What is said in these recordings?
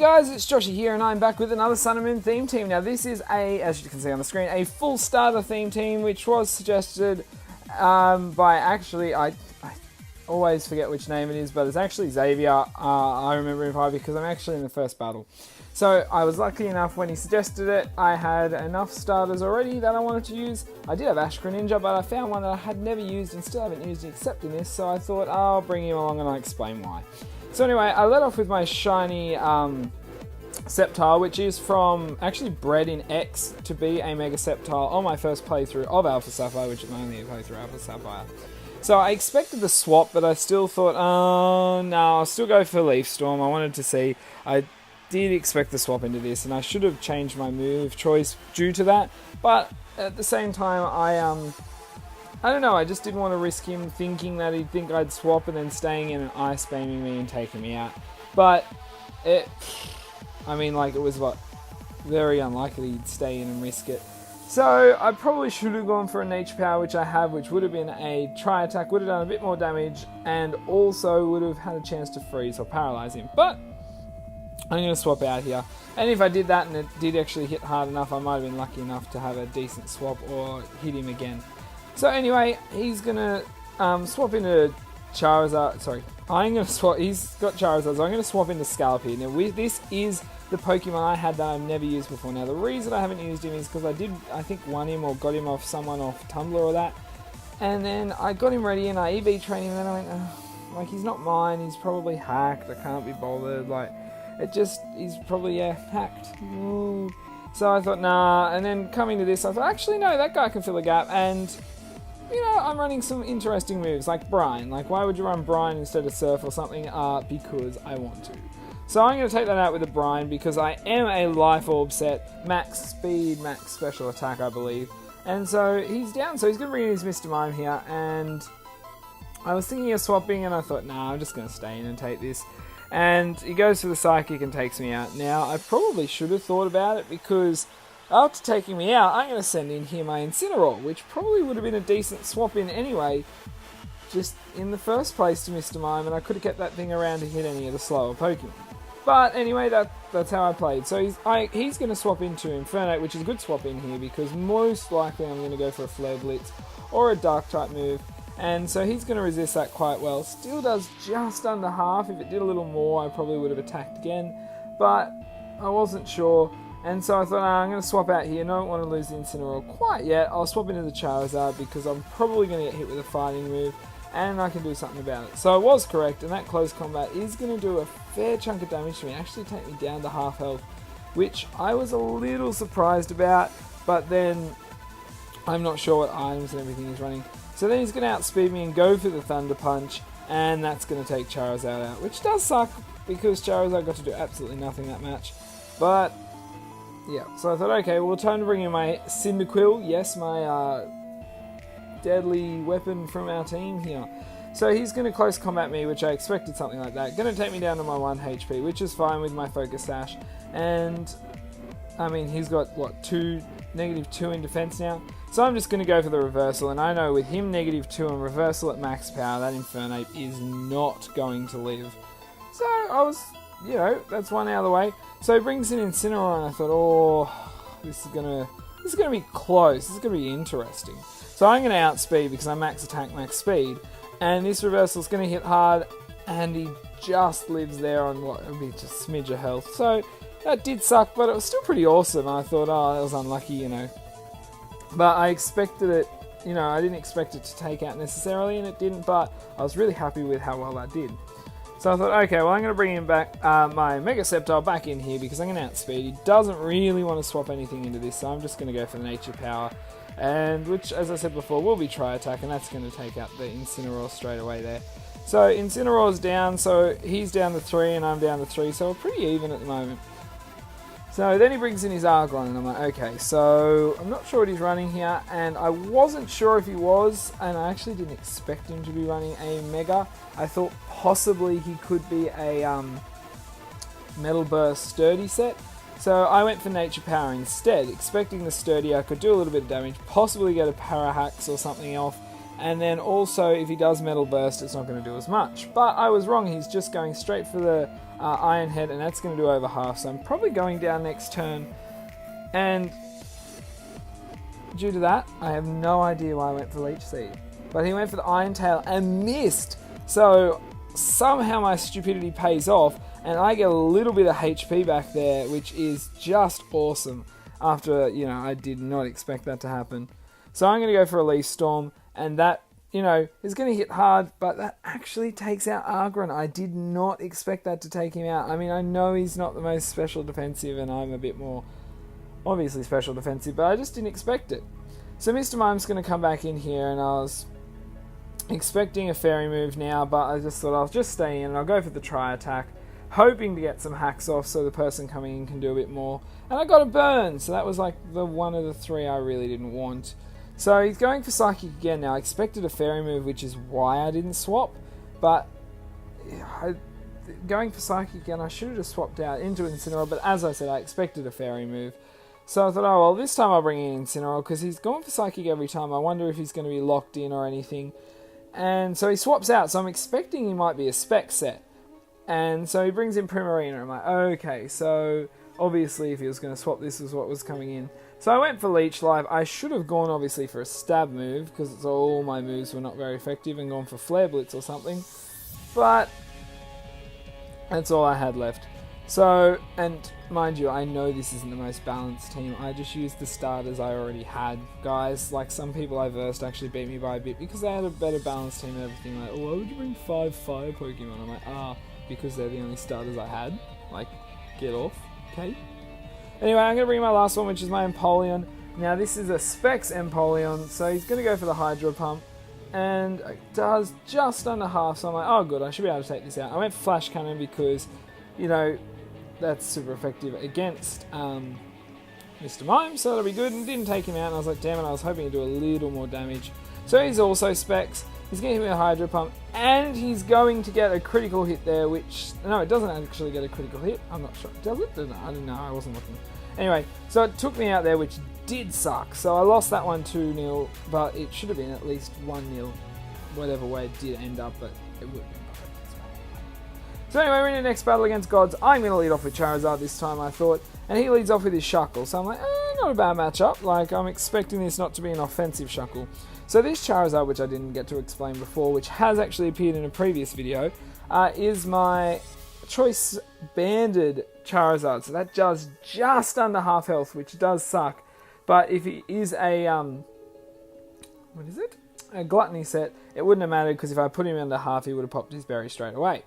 guys, it's Joshy here, and I'm back with another Sun and Moon theme team. Now this is as you can see on the screen, a full starter theme team, which was suggested by I always forget which name it is, but it's actually Xavier. I remember him because I'm actually in the first battle. So I was lucky enough when he suggested it, I had enough starters already that I wanted to use. I did have Ash Greninja, but I found one that I had never used and still haven't used except in this, so I thought I'll bring him along and I'll explain why. So anyway, I let off with my shiny Sceptile, which is from actually bred in X to be a Mega Sceptile on my first playthrough of Alpha Sapphire, which is my only playthrough Alpha Sapphire. So I expected the swap, but I still thought, oh no, I'll still go for Leaf Storm. I wanted to see. I did expect the swap into this, and I should have changed my move choice due to that. But at the same time, I don't know, I just didn't want to risk him thinking that he'd think I'd swap and then staying in and ice spamming me and taking me out. But it was very unlikely he'd stay in and risk it. So I probably should have gone for a Nature Power, which I have, which would have been a Tri-Attack, would have done a bit more damage, and also would have had a chance to freeze or paralyze him. But I'm going to swap out here. And if I did that and it did actually hit hard enough, I might have been lucky enough to have a decent swap or hit him again. So anyway, he's going to swap into Charizard. Sorry, I'm going to swap. He's got Charizard, so I'm going to swap into Scarpy. Now, this is the Pokemon I had that I've never used before. Now, the reason I haven't used him is because I think, won him or got him off someone off Tumblr or that. And then I got him ready and I EV trained him, and then I went, oh, he's not mine. He's probably hacked. I can't be bothered. He's probably, hacked. Ooh. So I thought, nah. And then coming to this, I thought, actually, no, that guy can fill a gap. And I'm running some interesting moves, like Brine. Why would you run Brine instead of Surf or something? Because I want to. So I'm going to take that out with a Brine, because I am a Life Orb set, max speed, max special attack, I believe. And so he's down, so he's going to bring in his Mr. Mime here, and I was thinking of swapping, and I thought, nah, I'm just going to stay in and take this. And he goes for the Psychic and takes me out. Now, I probably should have thought about it, because after taking me out, I'm going to send in here my Incineroar, which probably would have been a decent swap in anyway, just in the first place to Mr. Mime, and I could have kept that thing around to hit any of the slower Pokemon. But anyway, that's how I played. So he's going to swap into Infernape, which is a good swap in here, because most likely I'm going to go for a Flare Blitz or a Dark-type move. And so he's going to resist that quite well. Still does just under half. If it did a little more, I probably would have attacked again. But I wasn't sure. And so I thought, I'm going to swap out here. I don't want to lose the Incineroar quite yet. I'll swap into the Charizard, because I'm probably going to get hit with a fighting move, and I can do something about it. So I was correct, and that close combat is going to do a fair chunk of damage to me. Actually take me down to half health, which I was a little surprised about, but then I'm not sure what items and everything he's running. So then he's going to outspeed me and go for the Thunder Punch, and that's going to take Charizard out, which does suck, because Charizard got to do absolutely nothing that match. But yeah, so I thought, okay, well, time to bring in my Cyndaquil. Yes, my deadly weapon from our team here. So he's going to close combat me, which I expected something like that. Going to take me down to my 1 HP, which is fine with my Focus Sash. And, he's got, -2 in defense now. So I'm just going to go for the reversal. And I know with him -2 and reversal at max power, that Infernape is not going to live. So I was, that's one out of the way. So he brings in Incineroar, and I thought, oh, this is going to be close. This is going to be interesting. So I'm going to outspeed, because I max attack, max speed. And this reversal is going to hit hard, and he just lives there on what would be just a smidge of health. So that did suck, but it was still pretty awesome. I thought, oh, that was unlucky, But I expected it, I didn't expect it to take out necessarily, and it didn't, but I was really happy with how well that did. So I thought, okay, well, I'm going to bring him back, my Mega Sceptile back in here, because I'm going to outspeed. He doesn't really want to swap anything into this, so I'm just going to go for the Nature Power. And which, as I said before, will be Tri-Attack, and that's going to take out the Incineroar straight away there. So Incineroar's down, so he's down to 3 and I'm down to 3, so we're pretty even at the moment. So then he brings in his Argon, and I'm like, okay, so I'm not sure what he's running here, and I wasn't sure if he was, and I actually didn't expect him to be running a Mega. I thought possibly he could be a Metal Burst Sturdy set. So I went for Nature Power instead, expecting the Sturdy I could do a little bit of damage, possibly get a Parahax or something off, And then also, if he does Metal Burst, it's not going to do as much. But I was wrong. He's just going straight for the Iron Head, and that's going to do over half. So I'm probably going down next turn. And due to that, I have no idea why I went for Leech Seed. But he went for the Iron Tail and missed. So somehow my stupidity pays off, and I get a little bit of HP back there, which is just awesome. After, I did not expect that to happen. So I'm going to go for a Leaf Storm. And that, is going to hit hard, but that actually takes out Argron. I did not expect that to take him out. I mean, I know he's not the most special defensive, and I'm a bit more, obviously, special defensive, but I just didn't expect it. So Mr. Mime's going to come back in here, and I was expecting a fairy move now, but I just thought I'll just stay in, and I'll go for the tri-attack, hoping to get some hacks off so the person coming in can do a bit more. And I got a burn, so that was like the one of the three I really didn't want. So he's going for Psychic again now. I expected a fairy move, which is why I didn't swap. But going for Psychic again, I should have just swapped out into Incineroar. But as I said, I expected a fairy move. So I thought, oh, well, this time I'll bring in Incineroar, because he's gone for Psychic every time. I wonder if he's going to be locked in or anything. And so he swaps out. So I'm expecting he might be a spec set. And so he brings in Primarina. I'm like, okay, so obviously if he was going to swap, this was what was coming in. So I went for Leech Live. I should have gone, obviously, for a stab move, because all my moves were not very effective, and gone for Flare Blitz or something. But that's all I had left. So, and mind you, I know this isn't the most balanced team. I just used the starters I already had. Guys, like some people I versed actually beat me by a bit, because they had a better balanced team and everything. Like, oh, why would you bring 5 fire Pokemon? I'm like, because they're the only starters I had. Like, get off, okay? Anyway, I'm going to bring my last one, which is my Empoleon. Now, this is a Specs Empoleon, so he's going to go for the Hydro Pump. And it does just under half, so I'm like, oh, good, I should be able to take this out. I went for Flash Cannon because, that's super effective against Mr. Mime, so that'll be good. And didn't take him out, and I was like, damn it, I was hoping to do a little more damage. So he's also Specs. He's going to hit me a Hydro Pump, and he's going to get a critical hit there, which... No, it doesn't actually get a critical hit. I'm not sure. Does it? I don't know. I wasn't looking. Anyway, so it took me out there, which did suck. So I lost that one 2-0, but it should have been at least 1-0. Whatever way it did end up, but it would have been perfect. So anyway, we're in the next battle against Gods. I'm going to lead off with Charizard this time, I thought. And he leads off with his Shuckle. So I'm like, not a bad matchup. Like, I'm expecting this not to be an offensive Shuckle. So this Charizard, which I didn't get to explain before, which has actually appeared in a previous video, is my Choice Banded Charizard. So that does just under half health, which does suck. But if he is a, what is it? A Gluttony set, it wouldn't have mattered, because if I put him under half, he would have popped his berry straight away.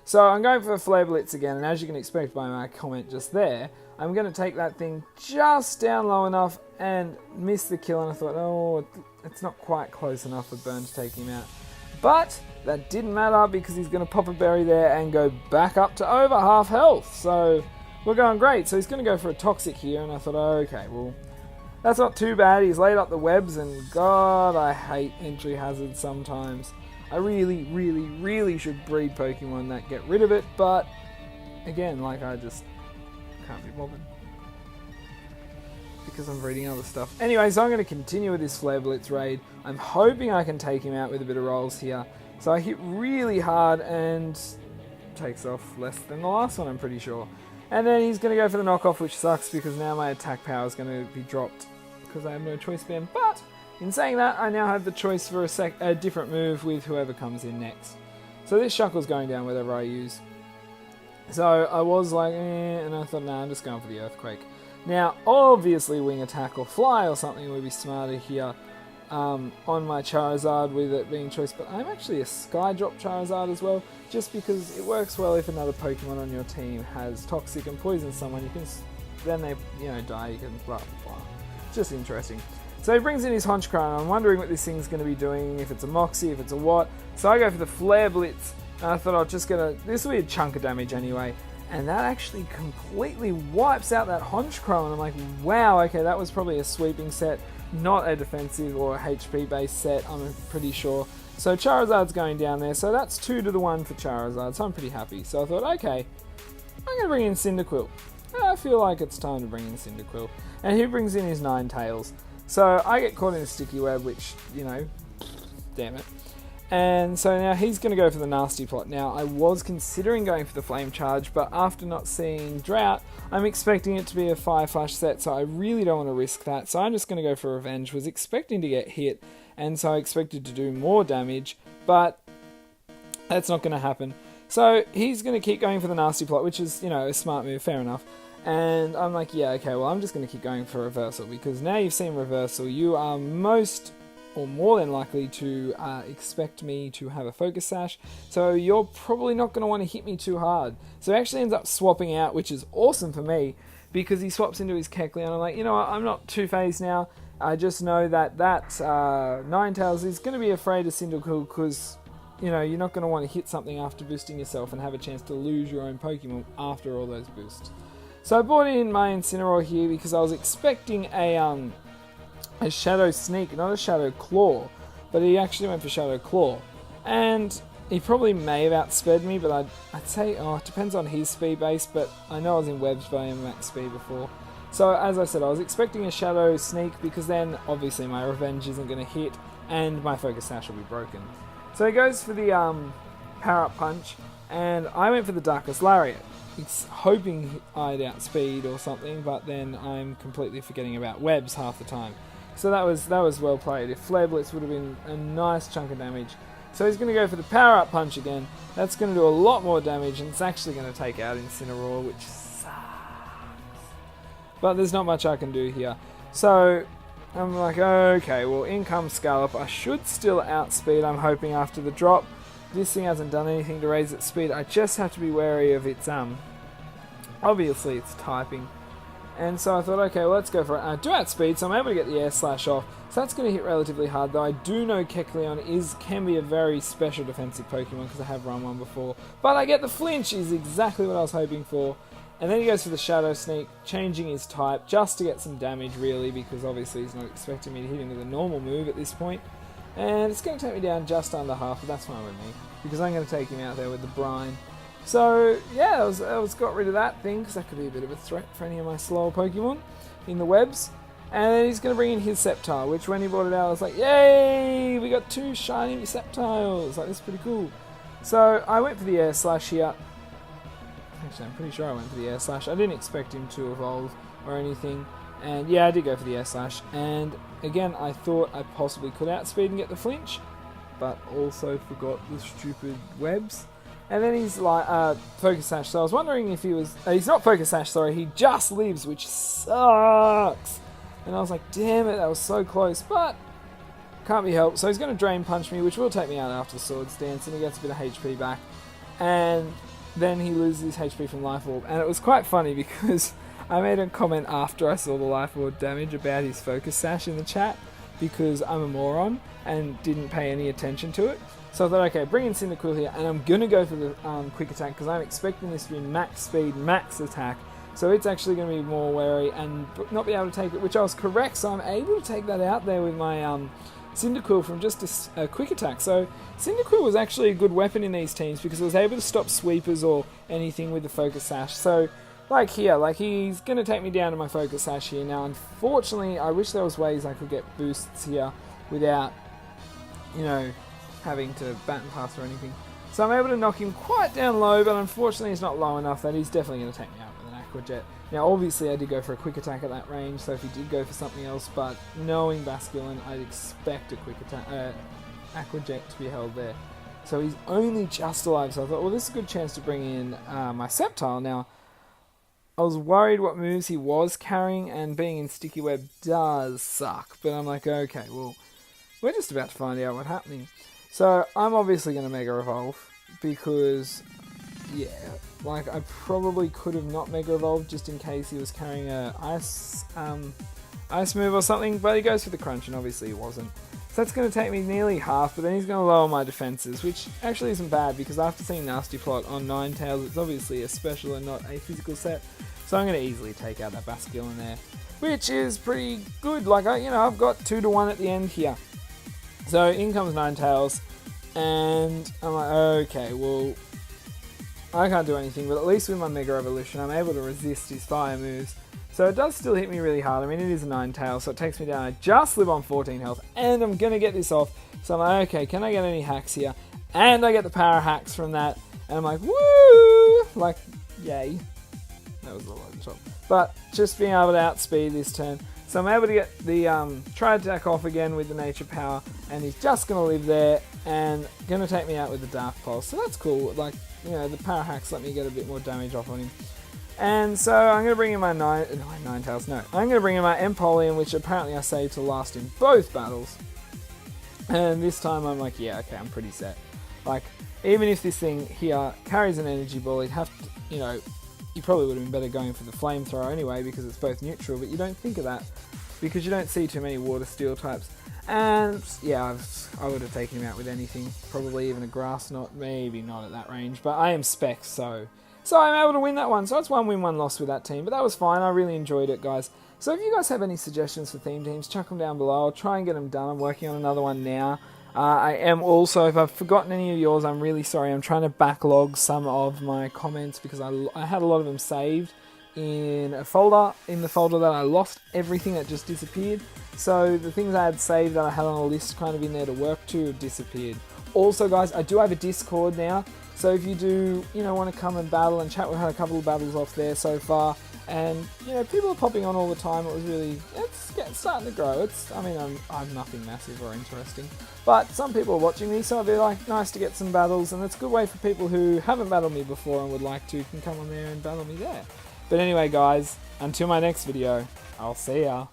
So I'm going for a Flare Blitz again, and as you can expect by my comment just there, I'm going to take that thing just down low enough and miss the kill, and I thought, oh, it's not quite close enough for Burn to take him out. But that didn't matter, because he's going to pop a berry there and go back up to over half health. So we're going great. So he's going to go for a Toxic here, and I thought, oh, okay, well, that's not too bad. He's laid up the webs, and God, I hate entry hazards sometimes. I really, really, really should breed Pokemon that get rid of it, but again, like, I just can't be bothered because I'm breeding other stuff. Anyway, so I'm going to continue with this Flare Blitz raid. I'm hoping I can take him out with a bit of rolls here. So I hit really hard and takes off less than the last one, I'm pretty sure. And then he's going to go for the knockoff, which sucks because now my attack power is going to be dropped because I have no choice band. But in saying that, I now have the choice for a different move with whoever comes in next. So this Shuckle's going down whatever I use. So I was like, and I thought, nah, I'm just going for the Earthquake. Now, obviously, Wing Attack or Fly or something would be smarter here on my Charizard with it being choice. But I'm actually a Sky Drop Charizard as well, just because it works well if another Pokemon on your team has Toxic and poisons someone. You can, then they, die. You can blah blah blah. It's just interesting. So he brings in his Honchkrow. I'm wondering what this thing's going to be doing. If it's a Moxie, if it's a what. So I go for the Flare Blitz. And I thought I was just going to... This will be a chunk of damage anyway. And that actually completely wipes out that Honchkrow. And I'm like, wow, okay, that was probably a sweeping set. Not a defensive or a HP based set, I'm pretty sure. So Charizard's going down there. So that's 2-1 for Charizard. So I'm pretty happy. So I thought, okay, I'm going to bring in Cyndaquil. I feel like it's time to bring in Cyndaquil. And he brings in his Ninetales. So I get caught in a sticky web, which, damn it. And so now he's going to go for the Nasty Plot. Now, I was considering going for the Flame Charge, but after not seeing Drought, I'm expecting it to be a Fire Flash set, so I really don't want to risk that. So I'm just going to go for Revenge. Was expecting to get hit, and so I expected to do more damage, but that's not going to happen. So he's going to keep going for the Nasty Plot, which is, you know, a smart move, fair enough. And I'm like, yeah, okay, well, I'm just going to keep going for Reversal, because now you've seen Reversal, you are most or more than likely to expect me to have a Focus Sash, so you're probably not going to want to hit me too hard. So he actually ends up swapping out, which is awesome for me, because he swaps into his Kecleon. I'm like, you know what, I'm not too phased now. I just know that Ninetales is going to be afraid of Cyndaquil, because, you know, you're not going to want to hit something after boosting yourself and have a chance to lose your own Pokemon after all those boosts. So I brought in my Incineroar here because I was expecting a Shadow Sneak, not a Shadow Claw, but he actually went for Shadow Claw. And he probably may have outsped me, but I'd say, it depends on his speed base, but I know I was in webs, but I am max speed before. So as I said, I was expecting a Shadow Sneak, because then obviously my Revenge isn't going to hit, and my Focus Sash will be broken. So he goes for the Power Up Punch, and I went for the Darkest Lariat. It's hoping I'd outspeed or something, but then I'm completely forgetting about webs half the time. So that was well played. If Flare Blitz would have been a nice chunk of damage. So he's going to go for the Power Up Punch again. That's going to do a lot more damage, and it's actually going to take out Incineroar, which sucks. But there's not much I can do here. So I'm like, okay, well, in comes Scarlett. I should still outspeed, I'm hoping, after the drop. This thing hasn't done anything to raise its speed. I just have to be wary of its, obviously it's typing. And so I thought, okay, well, let's go for it. I do outspeed, so I'm able to get the Air Slash off. So that's going to hit relatively hard, though I do know Kecleon can be a very special defensive Pokemon, because I have run one before. But I get the flinch, is exactly what I was hoping for. And then he goes for the Shadow Sneak, changing his type, just to get some damage, really, because obviously he's not expecting me to hit him with a normal move at this point. And it's going to take me down just under half, but that's fine with me, because I'm going to take him out there with the Brine. So, yeah, I was got rid of that thing, because that could be a bit of a threat for any of my slower Pokemon in the webs. And then he's going to bring in his Sceptile, which when he brought it out, I was like, yay! We got 2 shiny Sceptiles! Like, this is pretty cool. So, I went for the Air Slash here. Actually, I'm pretty sure I went for the Air Slash. I didn't expect him to evolve or anything. And yeah, I did go for the Air Slash. And again, I thought I possibly could outspeed and get the flinch, but also forgot the stupid webs. And then he's like, Focus Sash. So I was wondering if he was... he's not Focus Sash, sorry. He just lives, which sucks. And I was like, damn it, that was so close. But can't be helped. So he's going to Drain Punch me, which will take me out after the Swords Dance. And he gets a bit of HP back. And then he loses his HP from Life Orb. And it was quite funny because I made a comment after I saw the Life Orb damage about his Focus Sash in the chat, because I'm a moron and didn't pay any attention to it. So I thought, okay, bring in Cyndaquil here, and I'm going to go for the Quick Attack, because I'm expecting this to be max speed, max attack. So it's actually going to be more wary and not be able to take it, which I was correct. So I'm able to take that out there with my Cyndaquil from just a Quick Attack. So Cyndaquil was actually a good weapon in these teams, because it was able to stop sweepers or anything with the Focus Sash. So like here, like he's going to take me down to my Focus Sash here. Now, unfortunately, I wish there was ways I could get boosts here without, you know, having to baton pass or anything. So I'm able to knock him quite down low, but unfortunately he's not low enough that he's definitely going to take me out with an Aqua Jet. Now obviously I did go for a Quick Attack at that range, so if he did go for something else, but knowing Basculin, I'd expect a Quick Attack, Aqua Jet to be held there. So he's only just alive, so I thought, well, this is a good chance to bring in my Sceptile. Now, I was worried what moves he was carrying, and being in Sticky Web does suck, but I'm like, okay, well, we're just about to find out what's happening. So I'm obviously going to Mega Evolve, because, yeah, like I probably could have not Mega Evolved just in case he was carrying a ice move or something, but he goes for the Crunch, and obviously he wasn't. So that's going to take me nearly half, but then he's going to lower my defenses, which actually isn't bad, because after seeing Nasty Plot on Ninetales, it's obviously a special and not a physical set. So I'm going to easily take out that Basculin there, which is pretty good. Like, I've got 2-1 at the end here. So in comes Ninetales, and I'm like, okay, well, I can't do anything, but at least with my Mega Evolution, I'm able to resist his fire moves. So it does still hit me really hard. I mean, it is a Ninetales, so it takes me down. I just live on 14 health, and I'm going to get this off. So I'm like, okay, can I get any hacks here? And I get the power hacks from that. And I'm like, woo! Like, yay. That was a lot of the top. But just being able to outspeed this turn. So I'm able to get the try attack off again with the nature power, and he's just going to live there and going to take me out with the Dark Pulse. So that's cool. Like, you know, the power hacks let me get a bit more damage off on him. And so I'm going to bring in my Ninetales. No, I'm going to bring in my Empoleon, which apparently I saved to last in both battles. And this time I'm like, yeah, okay, I'm pretty set. Like, even if this thing here carries an energy ball, he'd have to, you know, you probably would have been better going for the flamethrower anyway because it's both neutral, but you don't think of that because you don't see too many water steel types. And yeah, I would have taken him out with anything, probably even a grass knot, maybe not at that range, but I am spec, so I'm able to win that one. So it's 1 win, 1 loss with that team, but that was fine. I really enjoyed it, guys. So if you guys have any suggestions for theme teams, chuck them down below. I'll try and get them done. I'm working on another one now. I am also, if I've forgotten any of yours, I'm really sorry. I'm trying to backlog some of my comments because I had a lot of them saved in a folder, in the folder that I lost everything that just disappeared. So the things I had saved that I had on a list kind of in there to work to have disappeared. Also, guys, I do have a Discord now. So if you do, you know, want to come and battle and chat, we've had a couple of battles off there so far. And, you know, people are popping on all the time. It was really, it's starting to grow. I mean, I'm nothing massive or interesting. But some people are watching me, so it'd be like nice to get some battles. And it's a good way for people who haven't battled me before and would like to, can come on there and battle me there. But anyway, guys, until my next video, I'll see ya.